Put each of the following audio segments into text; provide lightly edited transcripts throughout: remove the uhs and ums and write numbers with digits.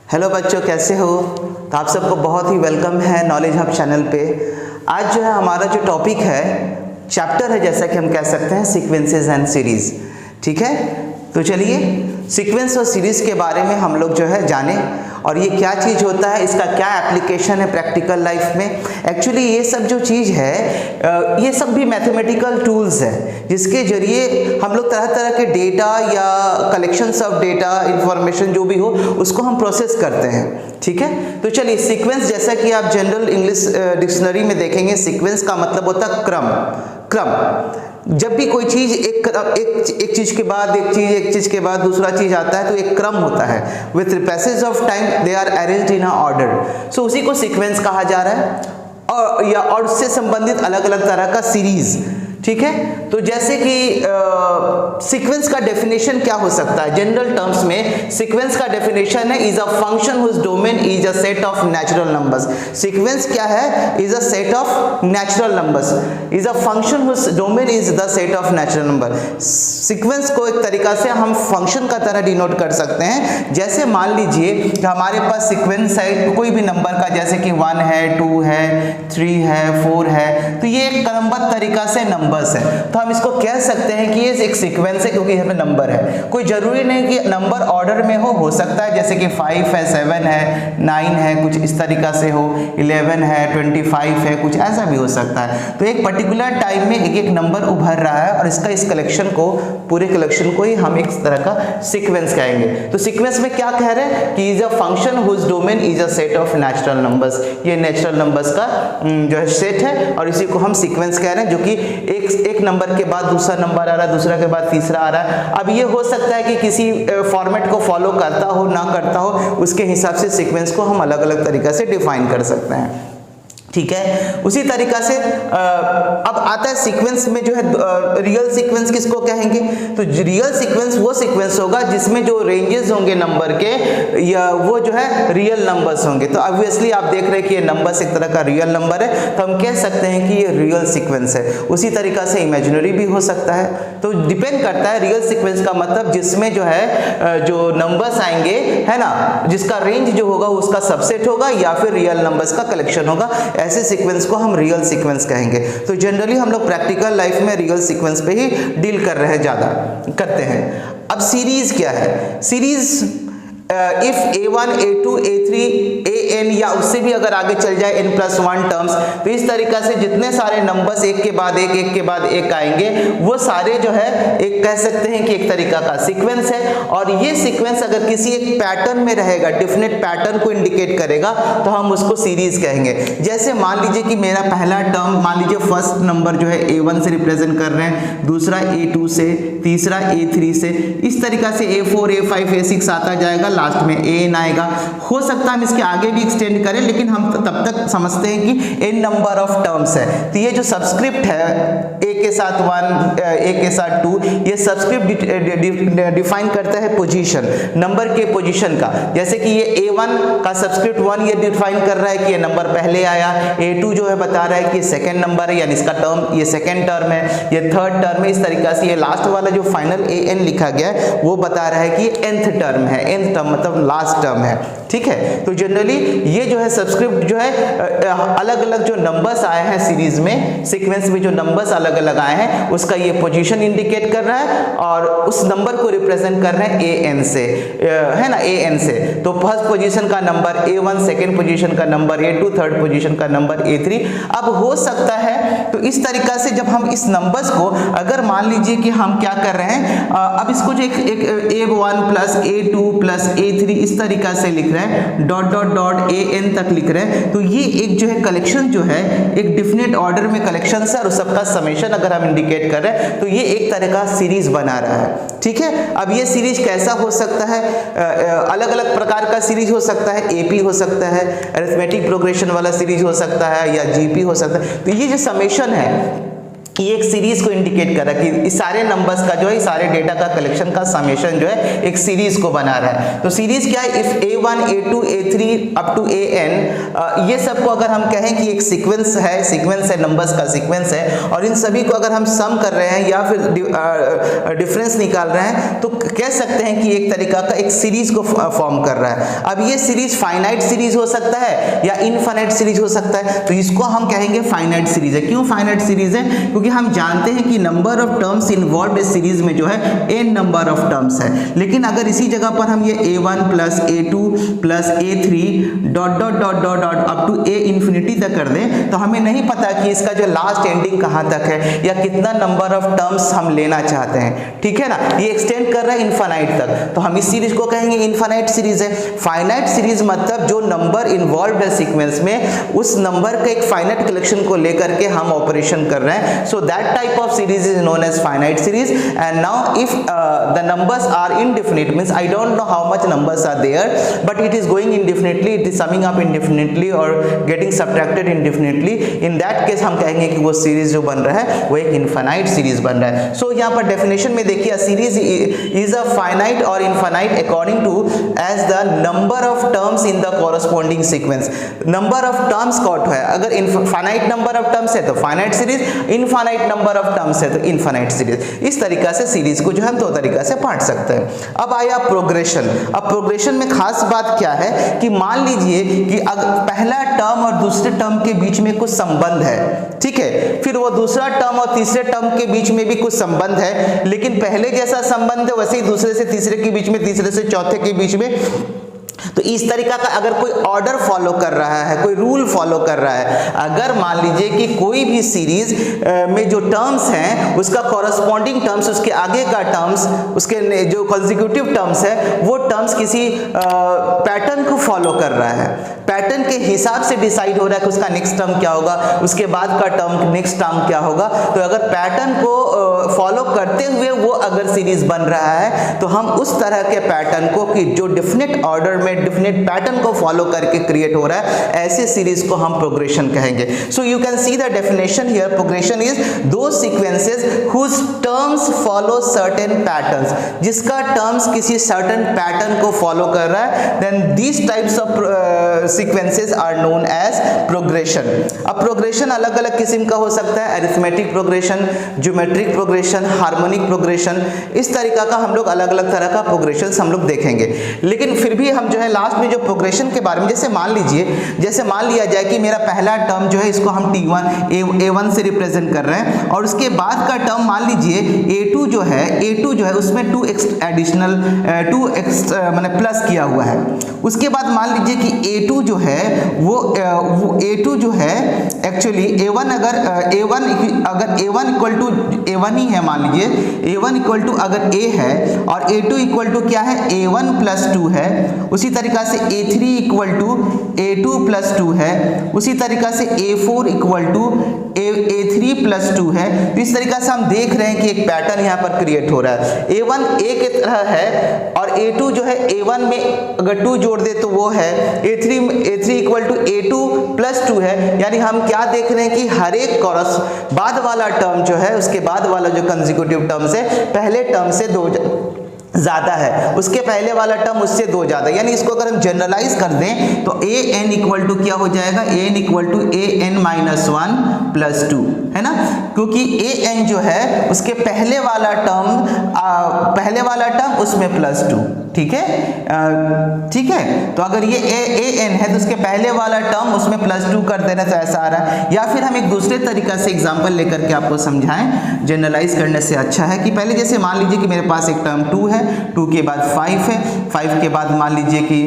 Hello बच्चों, कैसे हो? तो आप सबको बहुत ही वेलकम है नॉलेज हब चैनल पे। आज जो है हमारा जो टॉपिक है, चैप्टर है, जैसा कि हम कह सकते हैं सीक्वेंसेस एंड सीरीज। ठीक है, तो चलिए सीक्वेंस और सीरीज के बारे में हम लोग जो है जाने, और ये क्या चीज़ होता है, इसका क्या एप्लीकेशन है प्रैक्टिकल लाइफ में। एक्चुअली ये सब जो चीज़ है ये सब भी मैथमेटिकल टूल्स है, जिसके जरिए हम लोग तरह तरह के डेटा या कलेक्शंस ऑफ डेटा इंफॉर्मेशन जो भी हो उसको हम प्रोसेस करते हैं। ठीक है, तो चलिए सीक्वेंस, जैसा कि आप जनरल इंग्लिश डिक्शनरी में देखेंगे, सीक्वेंस का मतलब होता है क्रम। जब भी कोई चीज एक चीज के बाद एक चीज के बाद दूसरा चीज आता है तो एक क्रम होता है। With passage of time they are arranged in order, so उसी को सीक्वेंस कहा जा रहा है। और उससे संबंधित अलग अलग तरह का सीरीज। ठीक है, तो जैसे कि सीक्वेंस का डेफिनेशन क्या हो सकता है जनरल टर्म्स में? सीक्वेंस का डेफिनेशन है is a function whose domain is a set of natural numbers. Sequence क्या है? Is a set of natural numbers, is a function whose domain is the set of natural number. सीक्वेंस को एक तरीका से हम फंक्शन का तरह डिनोट कर सकते हैं। जैसे मान लीजिए कि हमारे पास सीक्वेंस है कोई भी नंबर का, जैसे कि 1 है, 2 है, 3 है, 4 है, तो ये एक क्रमबद्ध तरीका से नंबर है, तो हम इसको कह सकते हैं कि ये एक सीक्वेंस है, क्योंकि यहाँ पे नंबर है। कोई जरूरी नहीं कि नंबर ऑर्डर में हो सकता है जैसे कि 5 है, 7 है, 9 है, कुछ इस तरीका से हो, 11 है, 25 है, कुछ ऐसा भी हो सकता है। तो एक पर्टिकुलर टाइम में एक एक नंबर उभर रहा है, और इसका इस कलेक्शन को, पूरे कलेक्शन को ही हम एक तरह का सीक्वेंस कहेंगे। तो सीक्वेंस में क्या कह रहे हैं कि is a function whose domain is a set of natural numbers. ये नेचुरल नंबर्स का जो है सेट है, और इसी को हम सीक्वेंस कह रहे हैं, जो कि एक नंबर के बाद दूसरा नंबर आ रहा है, दूसरा के बाद तीसरा आ रहा है। अब ये हो सकता है कि किसी फॉर्मेट को फॉलो करता हो ना करता हो, उसके हिसाब से सीक्वेंस को हम अलग अलग तरीका से डिफाइन कर सकते हैं। ठीक है, उसी तरीका से अब आता है सीक्वेंस में जो है रियल सीक्वेंस किसको कहेंगे? तो रियल सीक्वेंस वो सीक्वेंस होगा जिसमें जो रेंजेस होंगे नंबर के, या वो जो है रियल नंबर्स होंगे। तो ऑब्वियसली आप देख रहे हैं कि ये नंबर्स एक तरह का रियल नंबर है, तो हम कह सकते हैं कि ये रियल सीक्वेंस है। उसी तरीका से इमेजिनरी भी हो सकता है। तो डिपेंड करता है, रियल सीक्वेंस का मतलब जिसमें जो है जो नंबर्स आएंगे, है ना, जिसका रेंज जो होगा उसका सबसेट होगा, या फिर रियल नंबर्स का कलेक्शन होगा। ऐसे सीक्वेंस को हम रियल सीक्वेंस कहेंगे। तो जनरली हम लोग प्रैक्टिकल लाइफ में रियल सीक्वेंस पे ही डील कर रहे हैं, ज्यादा करते हैं। अब सीरीज क्या है? Series if a1 a2 a3 an, या उससे भी अगर आगे चल जाए n+1 टर्म्स, तो इस तरीका से जितने सारे नंबर्स एक के बाद एक आएंगे, वो सारे जो है एक कह सकते हैं कि एक तरीका का सीक्वेंस है। और ये सीक्वेंस अगर किसी एक पैटर्न में रहेगा, डिफिनेट पैटर्न को इंडिकेट करेगा, तो हम उसको सीरीज कहेंगे। जैसे मान लीजिए कि मेरा पहला टर्म, मान लीजिए फर्स्ट नंबर जो है a1 से रिप्रेजेंट कर रहे हैं, दूसरा a2 से, तीसरा a3 से, इस तरीका से a4 a5 a6 आता जाएगा, लास्ट में an आएगा। हो सकता है हम इसके आगे भी एक्सटेंड करें, लेकिन हम तब तक समझते हैं कि n नंबर ऑफ टर्म्स है। तो ये जो सबस्क्रिप्ट है, a के साथ 1, a के साथ 2, ये सबस्क्रिप्ट डिफाइन करता है पोजीशन, नंबर के पोजीशन का। जैसे कि ये a1 का सबस्क्रिप्ट 1 ये डिफाइन कर रहा है कि ये नंबर पहले आया, a2 जो है बता रहा है कि ये सेकंड नंबर है, यानी इसका टर्म, ये सेकंड टर्म है, ये थर्ड टर्म है। इस तरीका से ये लास्ट वाला जो फाइनल an लिखा गया है वो बता रहा है कि nth टर्म है, nth टर्म मतलब लास्ट टर्म है। ठीक है, तो जनरली ये जो है सबस्क्रिप्ट जो है अलग अलग जो नंबर्स आए हैं सीरीज में, सीक्वेंस में जो नंबर्स अलग अलग आए हैं, उसका ये पोजीशन इंडिकेट कर रहा है, और उस नंबर को रिप्रेजेंट कर रहे हैं an से, है ना, an से। तो फर्स्ट पोजीशन का नंबर a1, सेकंड पोजीशन का नंबर a2, थर्ड पोजीशन का नंबर a3। अब हो सकता है तो इस तरीका से जब हम इस नंबर्स को, अगर मान लीजिए कि हम क्या कर रहे हैं, अब इसको जो एक a1 plus a2 plus a3 इस तरीका से लिख रहे हैं, डॉट डॉट डॉट an तक लिख रहे हैं, तो ये एक जो है कलेक्शन जो है एक डिफिनेट ऑर्डर में कलेक्शन है, और सबका समेशन अगर हम इंडिकेट कर रहे हैं, तो ये एक तरह का सीरीज बना रहा है। ठीक है, अब ये सीरीज कैसा हो सकता है? अलग अलग प्रकार का सीरीज हो सकता है, AP हो सकता है, अरिथमेटिक प्रोग्रेशन वाला सीरीज हो सकता है, या GP हो सकता है। तो ये जो समेशन है ये एक सीरीज को इंडिकेट कर रहा है कि इस सारे नंबर्स का जो है, सारे डेटा का कलेक्शन का समेशन जो है एक सीरीज को बना रहा है। तो सीरीज क्या है? If A1 A2 A3 up to AN, ये सबको अगर हम कहें कि एक सीक्वेंस है नंबर्स का सीक्वेंस है, और इन सभी को अगर हम सम कर रहे हैं या फिर डिफरेंस निकाल रहे हैं तो कह सकते हैं कि एक तरीका का एक सीरीज को फॉर्म कर रहा है। अब ये सीरीज फाइनाइट सीरीज हो सकता है या इनफाइनाइट सीरीज हो सकता है, तो इसको हम कहेंगे फाइनाइट सीरीज है। क्यों फाइनाइट सीरीज है? क्योंकि हम जानते हैं कि नंबर ऑफ टर्म्स इन्वॉल्व्ड इस सीरीज में जो है n नंबर ऑफ टर्म्स है। लेकिन अगर इसी जगह पर हम ये A1 plus A2 plus A3 dot dot dot dot dot up to A infinity तक कर दें तो हमें नहीं पता कि इसका जो लास्ट एंडिंग कहाँ तक है या कितना नंबर ऑफ टर्म्स हम लेना चाहते हैं, ठीक है ना। ये एक्सटेंड कर रहा है इनफाइनाइट तक, तो हम इस सीरीज को कहेंगे इनफाइनाइट सीरीज है। फाइनाइट सीरीज मतलब जो नंबर इन्वॉल्व्ड है सीक्वेंस में, उस नंबर का एक फाइनाइट कलेक्शन को लेकर के हम ऑपरेशन कर रहे हैं। So that type of series is known as finite series. And now if the numbers are indefinite, means I don't know how much numbers are there, but it is going indefinitely, it is summing up indefinitely or getting subtracted indefinitely. In that case हम कहेंगे कि वो series जो बन रहा है वो एक इनफाइनाइट सीरीज बन रहा है। So यहाँ पर डेफिनेशन में देखिए, a series is a finite or infinite according to as the number of terms in the corresponding sequence. Number of terms Kaut है, अगर finite number of terms है तो finite series, infinite number of terms है तो infinite series. इस तरीका से series को जो हम दो तरीका से बांट सकते हैं। अब आया प्रोग्रेशन। अब प्रोग्रेशन में खास बात क्या है कि मान लीजिए कि अगर पहला टर्म और दूसरे टर्म के बीच में कुछ संबंध है, ठीक है, फिर वो दूसरा टर्म और तीसरे टर्म के बीच में भी कुछ संबंध है, लेकिन पहले जैसा संबंध है वैसे ही दूसरे से तीसरे के बीच में, तीसरे से चौथे के बीच में। तो इस तरीका का अगर कोई ऑर्डर फॉलो कर रहा है, कोई रूल फॉलो कर रहा है, अगर मान लीजिए कि कोई भी सीरीज में जो टर्म्स हैं उसका कॉरस्पॉन्डिंग टर्म्स, उसके आगे का टर्म्स, उसके जो कंसेक्यूटिव टर्म्स है वो टर्म्स किसी पैटर्न को फॉलो कर रहा है, पैटर्न के हिसाब से डिसाइड हो रहा है कि उसका नेक्स्ट टर्म क्या होगा, उसके बाद का टर्म नेक्स्ट टर्म क्या होगा। तो अगर पैटर्न को फॉलो करते हुए वो अगर सीरीज बन रहा है तो हम उस तरह के पैटर्न को कि जो डिफिनिट ऑर्डर में डिफिनिट पैटर्न को फॉलो करके क्रिएट हो रहा है, ऐसे सीरीज को हम प्रोग्रेशन कहेंगे। So you can see the definition here, progression is those sequences whose terms follow certain patterns, जिसका टर्म्स किसी सर्टेन पैटर्न को फॉलो कर रहा है, then these types of sequences are known as progression. अब प्रोग्रेशन अलग अलग किस्म का हो सकता है, arithmetic progression, geometric progression, harmonic progression, इस तरीका का हम लोग अलग अलग तरह का प्रोग्रेशन हम लोग देखेंगे। लेकिन फिर भी हम जो है लास्ट में जो प्रोग्रेशन के बारे में, जैसे मान लिया जाए कि मेरा पहला टर्म जो है इसको हम T1 A1 से रिप्रेजेंट कर रहे हैं, और उसके बाद का टर्म मान लीजिए A2 जो है उसमें 2x एडिशनल 2x मैंने प्लस किया हुआ है। उसके बाद मान लीजिए कि A2 जो है वो A2 जो है एक्चुअली A1 अगर A1 इक्वल टू A1 ही है, मान लीजिए A1 इक्वल टू अगर A है और A2 इक्वल टू क्या है A1 प्लस 2 है, उसी तरीका से A3 equal to A2 plus 2 है, उसी तरीका से A4 equal to A3 plus 2 है। तो इस तरीका से हम देख रहे हैं कि एक पैटर्न यहाँ पर क्रिएट हो रहा है। A1 A की तरह है और A2 जो है A1 में अगर 2 जोड़ दे तो वो है, A3 equal to A2 plus 2 है। यानी हम क्या देख रहे हैं कि हर एक कोरस बाद वाला टर्म जो है, उसके बाद वाला जो कंसेक्यूटिव टर्म्स है, पहले टर्म से 2 ज़्यादा है, उसके पहले वाला टर्म उससे 2 ज़्यादा। यानी इसको अगर हम जनरलाइज कर दें तो an इक्वल टू क्या हो जाएगा, an equal to an minus 1 plus 2, है ना, क्योंकि an जो है उसके पहले वाला टर्म उसमें प्लस 2, ठीक है, ठीक है। तो अगर ये an है तो उसके पहले वाला टर्म उसमें प्लस 2 कर देना, तो ऐसा आ रहा है। या फिर हम एक दूसरे तरीका से एग्जांपल लेकर के आपको समझाएं, जनरलाइज करने से अच्छा है कि पहले जैसे मान लीजिए कि मेरे पास एक टर्म 2 है, 2 के बाद 5 है, 5 के बाद मान लीजिए कि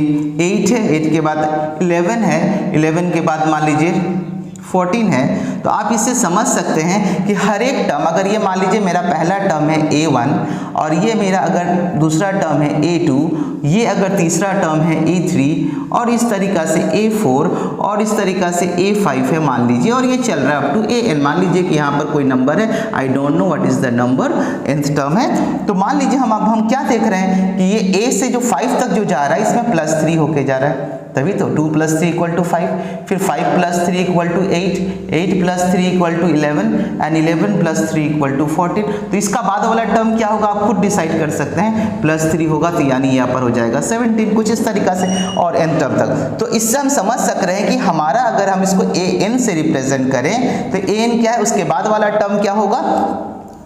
8 है, 8 के बाद 11 है, 11 के बाद मान लीजिए 14 है। तो आप इससे समझ सकते हैं कि हर एक टर्म, अगर ये मान लीजिए मेरा पहला टर्म है A1 और ये मेरा अगर दूसरा टर्म है A2, ये अगर तीसरा टर्म है A3 और इस तरीका से A4 और इस तरीका से A5 है मान लीजिए, और ये चल रहा है अप टू AN। मान लीजिए कि यहाँ पर कोई नंबर है, I don't know what is the number, nth term है। तो मान लीजिए हम क्या देख रहे हैं कि ये A से जो 5 तक जो जा रहा है इसमें प्लस 3 होके जा रहा है, तभी तो 2 प्लस 3 इक्वल टू 5, फिर 5 plus 3 equal to 8, 8 plus 3 equal to 11 and 11 plus 3 equal to 14। तो इसका बाद वाला टर्म क्या होगा आप खुद डिसाइड कर सकते हैं, प्लस 3 होगा तो यानी यहाँ पर हो जाएगा 17, कुछ इस तरीका से और n टर्म तक। तो इससे हम समझ सक रहे हैं कि हमारा अगर हम इसको an से रिप्रेजेंट करें तो an क्या है, उसके बाद वाला टर्म क्या होगा,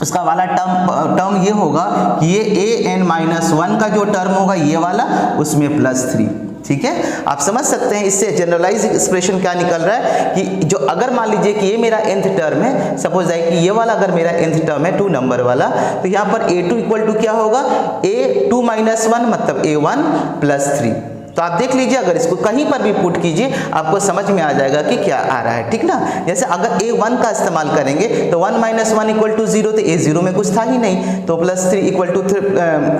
उसका वाला टर्म ये होगा कि ये an-1 का जो टर्म होगा ये वाला, उसमें प्लस 3। ठीक है, आप समझ सकते हैं इससे जनरलाइज एक्सप्रेशन क्या निकल रहा है कि जो अगर मान लीजिए कि ये मेरा nth टर्म है, सपोज है कि ये वाला अगर मेरा nth टर्म है 2 नंबर वाला, तो यहाँ पर a2 इक्वल टू क्या होगा, a2 माइनस 1 मतलब a1 प्लस 3। तो आप देख लीजिए, अगर इसको कहीं पर भी पुट कीजिए आपको समझ में आ जाएगा कि क्या आ रहा है। ठीक ना, जैसे अगर a1 का इस्तेमाल करेंगे तो 1 माइनस 1 इक्वल टू 0, तो a0 में कुछ था ही नहीं, तो प्लस 3 इक्वल टू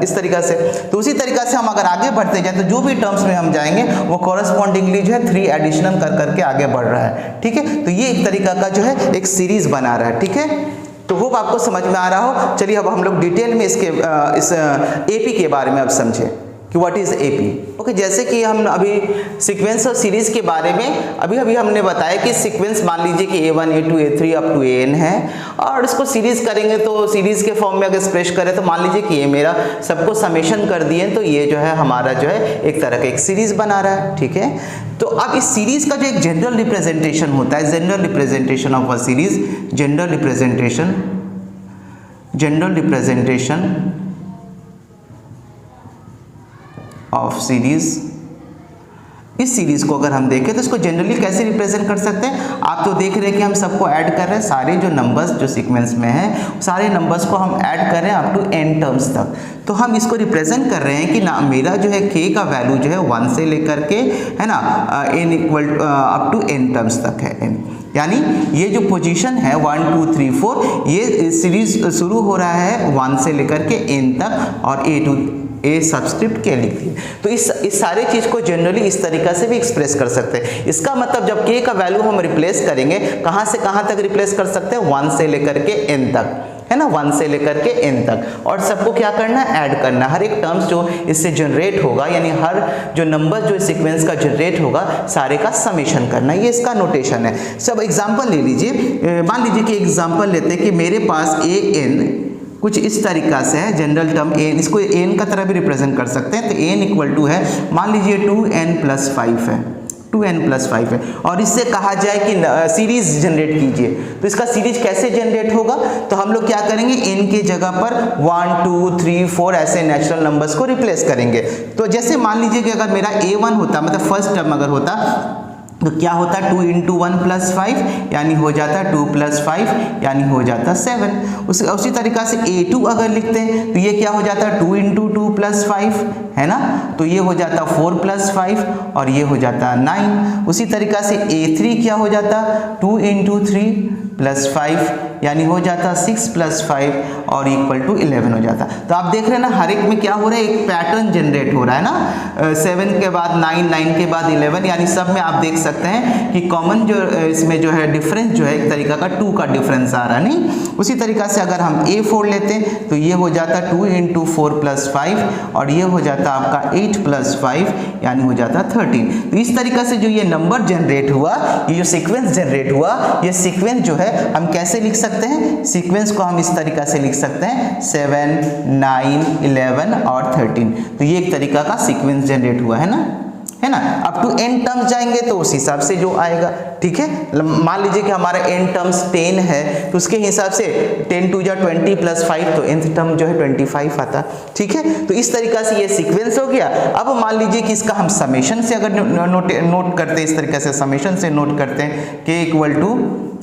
इस तरीका से। तो उसी तरीका से हम अगर आगे बढ़ते जाए तो जो भी टर्म्स में हम जाएंगे वो कॉरस्पॉन्डिंगली जो है 3 एडिशनल कर करके आगे बढ़ रहा है। ठीक है, तो ये एक तरीका का जो है एक सीरीज बना रहा है। ठीक है, तो होप आपको समझ में आ रहा हो। चलिए अब हम लोग डिटेल में इसके इस एपी के बारे में अब समझें कि व्हाट इज एपी। ओके, जैसे कि हम अभी सीक्वेंस और सीरीज के बारे में अभी हमने बताया कि सीक्वेंस मान लीजिए कि a1 a2 a3 up to an है, और इसको सीरीज करेंगे तो सीरीज के फॉर्म में अगर एक्सप्रेस करें तो मान लीजिए कि ये मेरा सबको समेशन कर दिए, तो ये जो है हमारा जो है एक तरह का एक सीरीज बना रहा है। ठीक है, तो अब इस सीरीज का जो एक जनरल रिप्रेजेंटेशन होता है, general representation of a series, general representation of series, इस सीरीज को अगर हम देखें तो इसको जनरली कैसे रिप्रेजेंट कर सकते हैं। आप तो देख रहे हैं कि हम सबको ऐड कर रहे हैं, सारे जो नंबर्स जो सीक्वेंस में हैं सारे नंबर्स को हम ऐड कर रहे हैं अप टू n टर्म्स तक। तो हम इसको रिप्रेजेंट कर रहे हैं कि ना मेरा जो है k का वैल्यू जो है 1 से लेकर के है ना n equal up to n terms तक है n, यानी ये जो पोजीशन है 1 2 3 4 ये सीरीज शुरू हो रहा है 1 से लेकर के n तक और a सब्सक्रिप्ट के लिख दिए। तो इस सारे चीज को जनरली इस तरीका से भी एक्सप्रेस कर सकते हैं। इसका मतलब जब k का वैल्यू हम रिप्लेस करेंगे, कहां से कहां तक रिप्लेस कर सकते हैं, 1 से लेकर के n तक, है ना, 1 से लेकर के n तक, और सबको क्या करना है, ऐड करना। हर एक टर्म्स जो इससे जनरेट होगा, यानी हर जो नंबर जो सीक्वेंस का जनरेट होगा सारे का समेशन करना, ये इसका नोटेशन है। सब एग्जांपल ले लीजिए, मान लीजिए कि एग्जांपल लेते हैं कि मेरे पास an कुछ इस तरीका से है, जनरल टर्म n, इसको n का तरह भी रिप्रेजेंट कर सकते हैं। तो n इक्वल टू है, मान लीजिए 2n प्लस 5 है, 2n प्लस 5 है, और इससे कहा जाए कि सीरीज जनरेट कीजिए। तो इसका सीरीज कैसे जनरेट होगा, तो हम लोग क्या करेंगे, n के जगह पर 1 2 3 4 ऐसे नेचुरल नंबर्स को रिप्लेस करेंगे। तो जैसे मान लीजिए कि अगर मेरा a1 होता, मतलब फर्स्ट टर्म अगर होता, तो क्या होता है 2 इंटू 1 प्लस 5 यानी हो जाता 2 प्लस 5 यानी हो जाता 7। उसी तरीका से a2 अगर लिखते हैं तो ये क्या हो जाता है 2 इंटू 2 प्लस 5, है ना, तो ये हो जाता 4 प्लस 5 और ये हो जाता 9। उसी तरीका से a3 क्या हो जाता 2 इंटू 3 प्लस 5 यानी हो जाता 6 प्लस 5 और इक्वल टू 11 हो जाता। तो आप देख रहे हैं ना हर एक में क्या हो रहा है, एक पैटर्न जनरेट हो रहा है ना, 7 के बाद 9, 9 के बाद 11, यानी सब में आप देख सकते हैं कि कॉमन जो इसमें जो है डिफरेंस जो है एक तरीका का 2 का डिफरेंस आ रहा है, नहीं। उसी तरीका से अगर हम a4 लेते हैं तो ये हो जाता 2 इंटू 4 प्लस 5 और ये हो जाता आपका 8 प्लस 5 यानी हो जाता 13। तो इस तरीका से जो ये नंबर जनरेट हुआ, ये जो सीक्वेंस जनरेट हुआ, ये सीक्वेंस जो है हम कैसे लिख सकते हैं, सीक्वेंस को हम इस तरीका से लिख सकते हैं 7 9 11 और 13। तो ये एक तरीका का सीक्वेंस जनरेट हुआ है ना, अप टू n टर्म्स जाएंगे तो उस हिसाब से जो आएगा। ठीक है, मान लीजिए कि हमारा n टर्म्स 10 है तो उसके हिसाब से 10 टू जा 20 प्लस 5 तो nth टर्म जो है 25 आता। ठीक है, तो इस तरीका से ये सीक्वेंस हो गया। अब मान लीजिए कि इसका हम समेशन से अगर नोट करते हैं, इस तरीके से समेशन से नोट करते हैं k equal to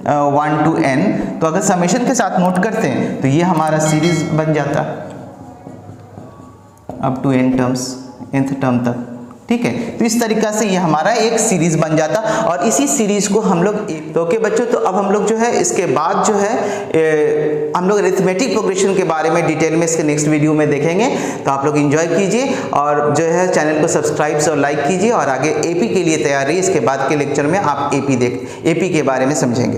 1 to n, तो अगर समेशन के साथ नोट करते हैं तो ये हमारा सीरीज बन जाता up to n terms, nth term तक। ठीक है, तो इस तरीका से ये हमारा एक सीरीज बन जाता और इसी सीरीज को हम लोग तो ओके बच्चों, तो अब हम लोग जो है इसके बाद जो है हम लोग अरिथमेटिक प्रोग्रेशन के बारे में डिटेल में इसके नेक्स्ट वीडियो में देखेंगे। तो आप लोग एंजॉय कीजिए और जो है चैनल को सब्सक्राइब और लाइक कीजिए और आगे एपी के लिए तैयार रहिए। इसके बाद के लेक्चर में आप एपी के बारे में समझेंगे।